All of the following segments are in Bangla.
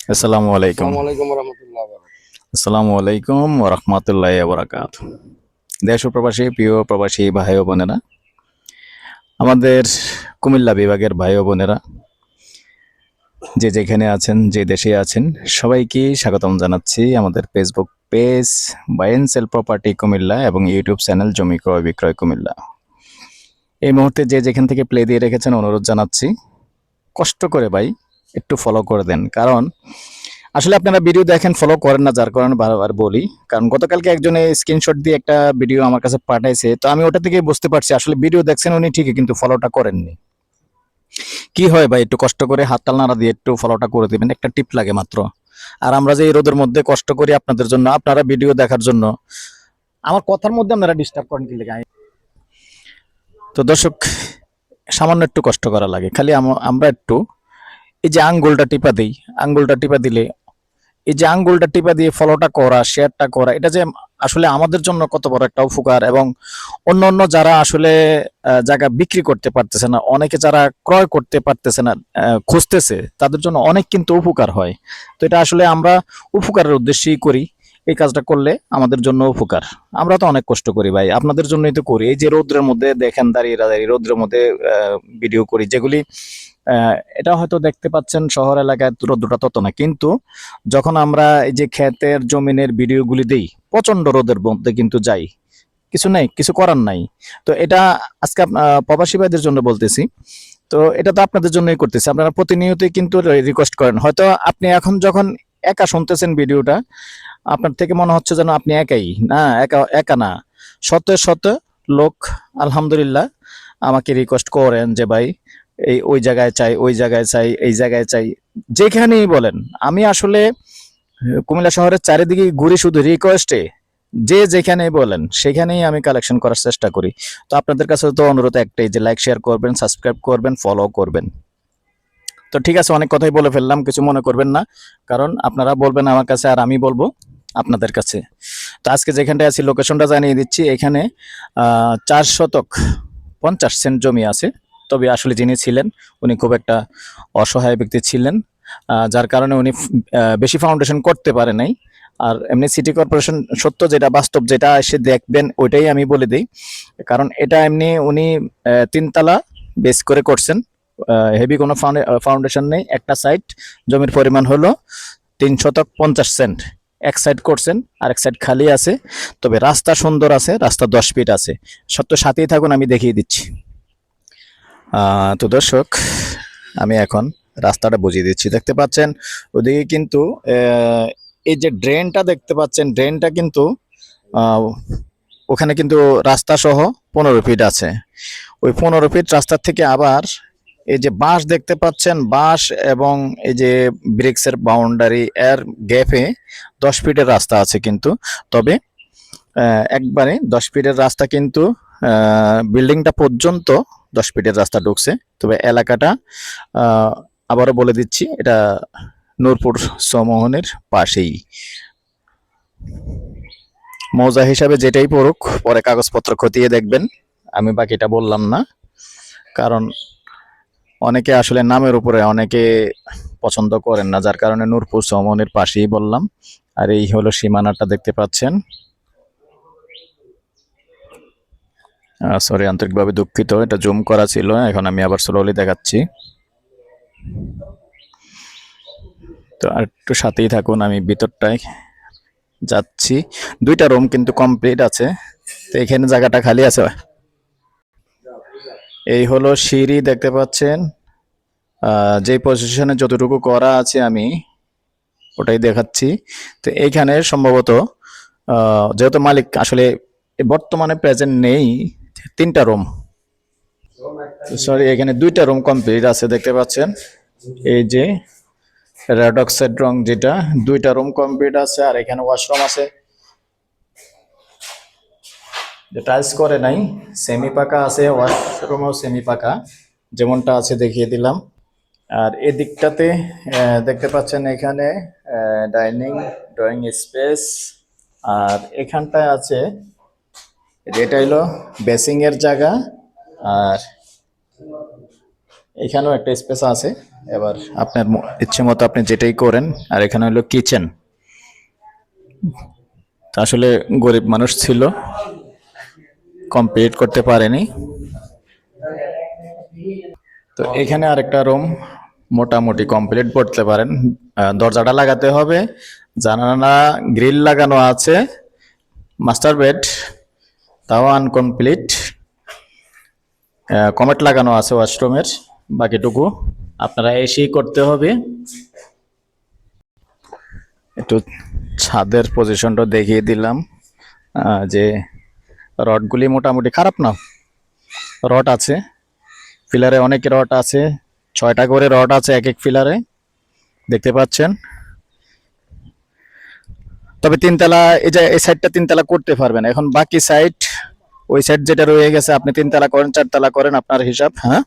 আসসালামু আলাইকুম। আসসালামু আলাইকুম রহমতুল্লাহ। আসসালামু আলাইকুম ওয়া রাহমাতুল্লাহি ওয়া বারাকাতুহু। দেশ ও প্রবাসী প্রিয় প্রবাসী ভাই ও বোনেরা, আমাদের কুমিল্লা বিভাগের ভাই ও বোনেরা যে যেখানে আছেন, যে দেশে আছেন, সবাইকে স্বাগতম জানাচ্ছি আমাদের Facebook page buy and sell property Comilla এবং ইউটিউব চ্যানেল জমি ক্রয় বিক্রয় কুমিল্লা। এই মুহূর্তে যে যেখান থেকে প্লে দিয়ে রেখেছেন অনুরোধ জানাচ্ছি, কষ্ট করে ভাই একটু ফলো করে দেন। কারণ আসলে আপনারা ভিডিও দেখেন, ফলো করেন না, যার কারণে বারবার বলি। কারণ গতকালকে একজনে স্ক্রিনশট দিয়ে একটা ভিডিও আমার কাছে পাঠাইছে, তো আমি ওটা থেকে বুঝতে পারছি আসলে ভিডিও দেখছেন উনি ঠিকই, কিন্তু ফলোটা করেননি। কি হয় ভাই, একটু কষ্ট করে হাততাল নাড়া দিয়ে একটু ফলোটা করে দিবেন, একটা টিপ লাগে মাত্র। আর আমরা যে এই রোদের মধ্যে কষ্ট করি আপনাদের জন্য, আপনারা ভিডিও দেখার জন্য, আমার কথার মধ্যে আপনারা ডিস্টার্ব করেন কি লেগে। তো দর্শক, সামান্য একটু কষ্ট করা লাগে, খালি আমরা একটু এই যে আঙ্গুলটা টিপা দিই, আঙ্গুলটা টিপা দিলে, এই যে আঙ্গুলটা টিপা দিয়ে ফলোটা করা, শেয়ারটা করা, এটা যে আসলে আমাদের জন্য কত বড় একটা উপকার। এবং অন্য অন্য যারা আসলে জায়গা বিক্রি করতে পারতেছে না, অনেকে যারা ক্রয় করতে পারতেছে না, খুঁজতেছে, তাদের জন্য অনেক কিন্তু উপকার হয়। তো এটা আসলে আমরা উপকারের উদ্দেশ্যেই করি। এই কাজটা করলে আমাদের জন্য উপকার। আমরা তো অনেক কষ্ট করি ভাই, আপনাদের জন্যই তো করি। এই যে রৌদ্রের মধ্যে দেখেন, দাঁড়িয়ে দাঁড়িয়ে রৌদ্রের মধ্যে ভিডিও করি, যেগুলি এটা হয়তো দেখতে পাচ্ছেন শহর এলাকায় রোদ্রটা তত না, কিন্তু যখন আমরা এই যে ক্ষেতের জমিনের ভিডিওগুলি দেই, প্রচন্ড রোদের মধ্যে কিন্তু যাই, কিছু নাই, কিছু করার নাই। তো এটা আজকে প্রবাসী ভাইদের জন্য বলতেছি। তো এটা তো আপনাদের জন্যই করতেছি, আপনারা প্রতিনিয়তই কিন্তু রিকোয়েস্ট করেন। হয়তো আপনি এখন যখন একা শুনতেছেন ভিডিওটা, আপনার থেকে মনে হচ্ছে যেন আপনি একাই না, একা একা না, শত শত লোক আলহামদুলিল্লাহ আমাকে রিকোয়েস্ট করেন যে ভাই এই ওই জায়গায় চাই, ওই জায়গায় চাই, এই জায়গায় চাই, যেখানেই বলেন। আমি আসলে কুমিল্লা শহরের চারিদিকে ঘুরি শুধু রিকোয়েস্টে, যে যেখানে বলেন সেখানেই আমি কালেকশন করার চেষ্টা করি। তো আপনাদের কাছে তো অনুরোধ একটাই, যে লাইক শেয়ার করবেন, সাবস্ক্রাইব করবেন, ফলো করবেন। তো ঠিক আছে, অনেক কথাই বলে ফেললাম, কিছু মনে করবেন না। কারণ আপনারা বলবেন আমার কাছে আর আমি বলবো আপনাদের কাছে। তো আজকে যেখানটায় আছি লোকেশনটা জানিয়ে দিচ্ছি। এখানে 4 শতক 50 সেন্ট জমি আছে। তবে আসলে যিনি ছিলেন উনি খুব একটা অসহায় ব্যক্তি ছিলেন, যার কারণে উনি বেশি ফাউন্ডেশন করতে পারে নাই। আর এমনি সিটি কর্পোরেশন সত্য যেটা বাস্তব, যেটা এসে দেখবেন ওইটাই আমি বলে দিই। কারণ এটা এমনি উনি 3 তলা বেস করে করছেন, হেভি কোনো ফাউন্ডেশন নেই। একটা সাইড জমির পরিমাণ হলো 3 শতক 50 সেন্ট, এক সাইড করছেন, আরেক সাইড খালি আছে। তবে রাস্তা সুন্দর আছে, রাস্তা 10 ফিট আছে। সত্য সাথেই থাকুন, আমি দেখিয়ে দিচ্ছি। তো দর্শক, আমি এখন রাস্তাটা বুঝিয়ে দিচ্ছি। দেখতে পাচ্ছেন ওদিকে কিন্তু এই যে ড্রেনটা দেখতে পাচ্ছেন, ড্রেনটা কিন্তু আহ, ওখানে কিন্তু রাস্তা সহ 15 ফিট আছে। ওই 15 ফিট রাস্তার থেকে আবার এই যে বাঁশ দেখতে পাচ্ছেন, বাঁশ এবং এই যে ব্রিক্সের বাউন্ডারি এর গ্যাপে 10 ফিটের রাস্তা আছে কিন্তু। তবে একবারে 10 ফিটের রাস্তা কিন্তু বিল্ডিংটা পর্যন্ত 10 ফিটের রাস্তা ঢুকছে। তবে এলাকাটা আবারও বলে দিচ্ছি, এটা নূরপুর সমোহনের পাশেই। মৌজা হিসাবে যেটাই পড়ুক, পরে কাগজপত্র খতিয়ে দেখবেন, আমি বাকিটা বললাম না। কারণ অনেকে আসলে নামের উপরে অনেকে পছন্দ করেন না, যার কারণে নূরপুর সমনের পাশেই বললাম। আর এই হলো সীমানাটা দেখতে পাচ্ছেন। সরি, আন্তরিকভাবে দুঃখিত, এটা জুম করা ছিল, এখন আমি আবার স্লোলি দেখাচ্ছি। তো আর একটু সাথেই থাকুন, আমি ভিতরটায় যাচ্ছি। 2টা রুম কিন্তু কমপ্লিট আছে, তো এখানে জায়গাটা খালি আছে। এই হলো সিঁড়ি দেখতে পাচ্ছেন, যে পজিশনে যতটুকু করা আছে আমি ওটাই দেখাচ্ছি। তো এইখানে সম্ভবত যেহেতু মালিক আসলে বর্তমানে প্রেজেন্ট নেই, 3টা রুম, সরি এখানে 2টা রুম কমপ্লিট আছে দেখতে পাচ্ছেন। এই যে রেড অক্সাইড রং যেটা, 2টা রুম কমপ্লিট আছে। আর এখানে ওয়াশরুম আছে, যে টাইলস করে নাই, সেমি পাকা আছে। ওয়াশরুমও সেমি পাকা, যেমনটা আছে দেখিয়ে দিলাম। আর এদিকটাতে দেখতে পাচ্ছেন এখানে ডাইনিং ড্রয়িং স্পেস। আর এখানটায় আছে, যেটা হলো বেসিং এর জায়গা। আর এখানেও একটা স্পেস আছে, এবার আপনার ইচ্ছে মতো আপনি যেটাই করেন। আর এখানে হলো কিচেন। আসলে গরিব মানুষ ছিল, কমপ্লিট করতে পারেনি। তো এখানে আরেকটা রুম মোটামুটি কমপ্লিট করতে পারেন। দরজাটা লাগাতে হবে, জানালা গ্রিল লাগানো আছে, মাস্টার বেড তাও আনকমপ্লিট, কমেট লাগানো আছে ওয়াশরুমের। বাকিটুকু আপনারা এসেই করতে হবে। একটু ছাদের পজিশনটা দেখিয়ে দিলাম, যে রডগুলি মোটামুটি খারাপ না, রড আছে পিলারে, অনেক রড আছে, 6টা করে রড আছে এক এক পিলারে, দেখতে পাচ্ছেন। তবে তিনতলা, এই যে এই সাইডটা তিনতলা করতে পারবেন। এখন বাকি সাইড, ওই সাইড যেটা রয়ে গেছে, আপনি তিনতলা করেন 4তলা করেন, আপনার হিসাব। হ্যাঁ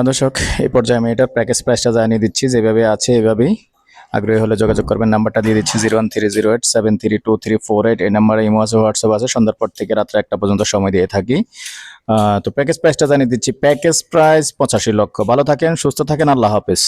দর্শক, এই পর্যায়ে আমি এটার প্যাকেজ প্রাইসটা জানিয়ে দিচ্ছি, যেভাবে আছে এভাবেই। আগ্রহী হলে যোগাযোগ করবেন। নাম্বারটা দিয়ে দিচ্ছি 01308732448। এই নাম্বারে ইমো আছে, হোয়াটসঅ্যাপ আছে। সন্ধ্যার পর থেকে রাত্রে 1টা পর্যন্ত সময় দিয়ে থাকি। তো প্যাকেজ প্রাইসটা জানিয়ে দিচ্ছি। প্যাকেজ প্রাইস 85 লক্ষ। ভালো থাকেন, সুস্থ থাকেন, আল্লাহ হাফেজ।